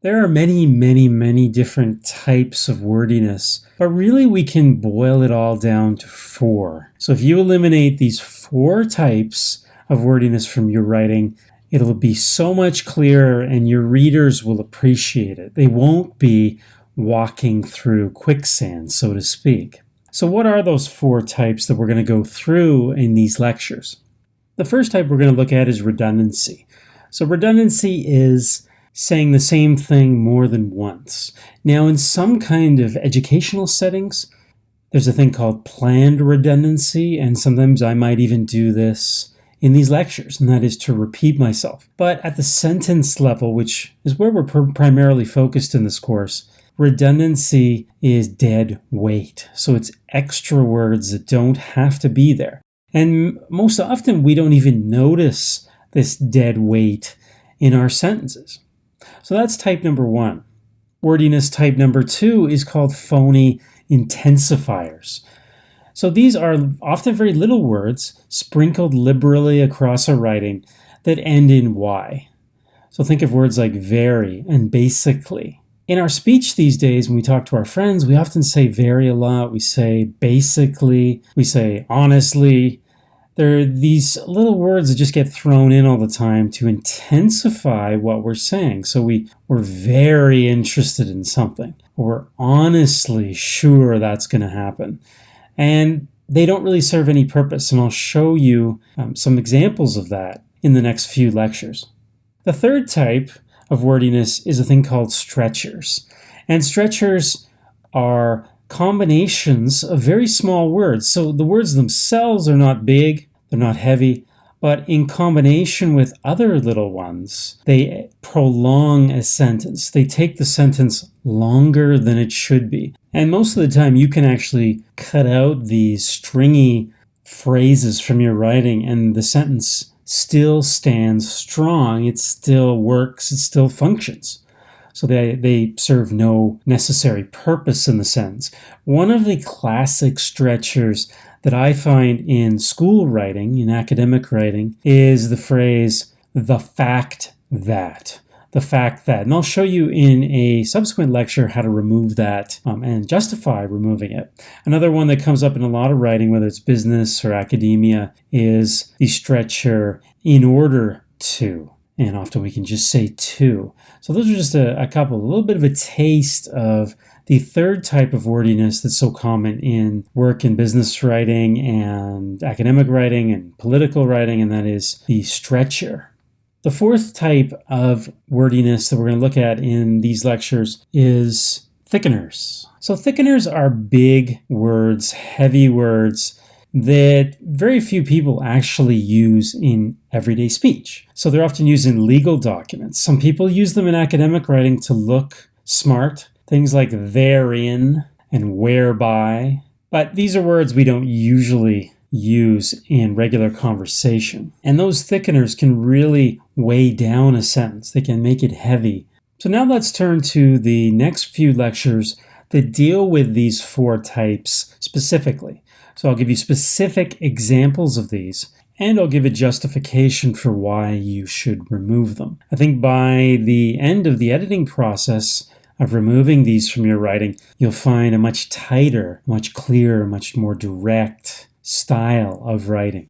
There are many, many, many different types of wordiness, but really we can boil it all down to four. So if you eliminate these four types of wordiness from your writing, it'll be so much clearer and your readers will appreciate it. They won't be walking through quicksand, so to speak. So what are those four types that we're going to go through in these lectures? The first type we're going to look at is redundancy. So redundancy is saying the same thing more than once. Now, in some kind of educational settings, there's a thing called planned redundancy, and sometimes I might even do this in these lectures, and that is to repeat myself. But at the sentence level, which is where we're primarily focused in this course, redundancy is dead weight. So it's extra words that don't have to be there. And most often, we don't even notice this dead weight in our sentences. So that's type number one. Wordiness type number two is called phony intensifiers. So these are often very little words sprinkled liberally across a writing that end in Y. So think of words like very and basically. In our speech these days, when we talk to our friends, we often say very a lot. We say basically, we say honestly. There are these little words that just get thrown in all the time to intensify what we're saying. So we're very interested in something, or we're honestly sure that's going to happen. And they don't really serve any purpose, and I'll show you some examples of that in the next few lectures. The third type of wordiness is a thing called stretchers. And stretchers are combinations of very small words. So the words themselves are not big, they're not heavy, but in combination with other little ones, they prolong a sentence. They take the sentence longer than it should be. And most of the time, you can actually cut out these stringy phrases from your writing, and the sentence still stands strong. It still works. It still functions. So they serve no necessary purpose in the sentence. One of the classic stretchers that I find in school writing, in academic writing, is the phrase, the fact that. The fact that. And I'll show you in a subsequent lecture how to remove that and justify removing it. Another one that comes up in a lot of writing, whether it's business or academia, is the stretcher in order to. And often we can just say to. So those are just a couple, a little bit of a taste of the third type of wordiness that's so common in work and business writing and academic writing and political writing, and that is the stretcher. The fourth type of wordiness that we're going to look at in these lectures is thickeners. So thickeners are big words, heavy words, that very few people actually use in everyday speech. So they're often used in legal documents. Some people use them in academic writing to look smart, things like therein and whereby. But these are words we don't usually use in regular conversation. And those thickeners can really weigh down a sentence. They can make it heavy. So now let's turn to the next few lectures that deal with these four types specifically. So I'll give you specific examples of these, and I'll give a justification for why you should remove them. I think by the end of the editing process of removing these from your writing, you'll find a much tighter, much clearer, much more direct style of writing.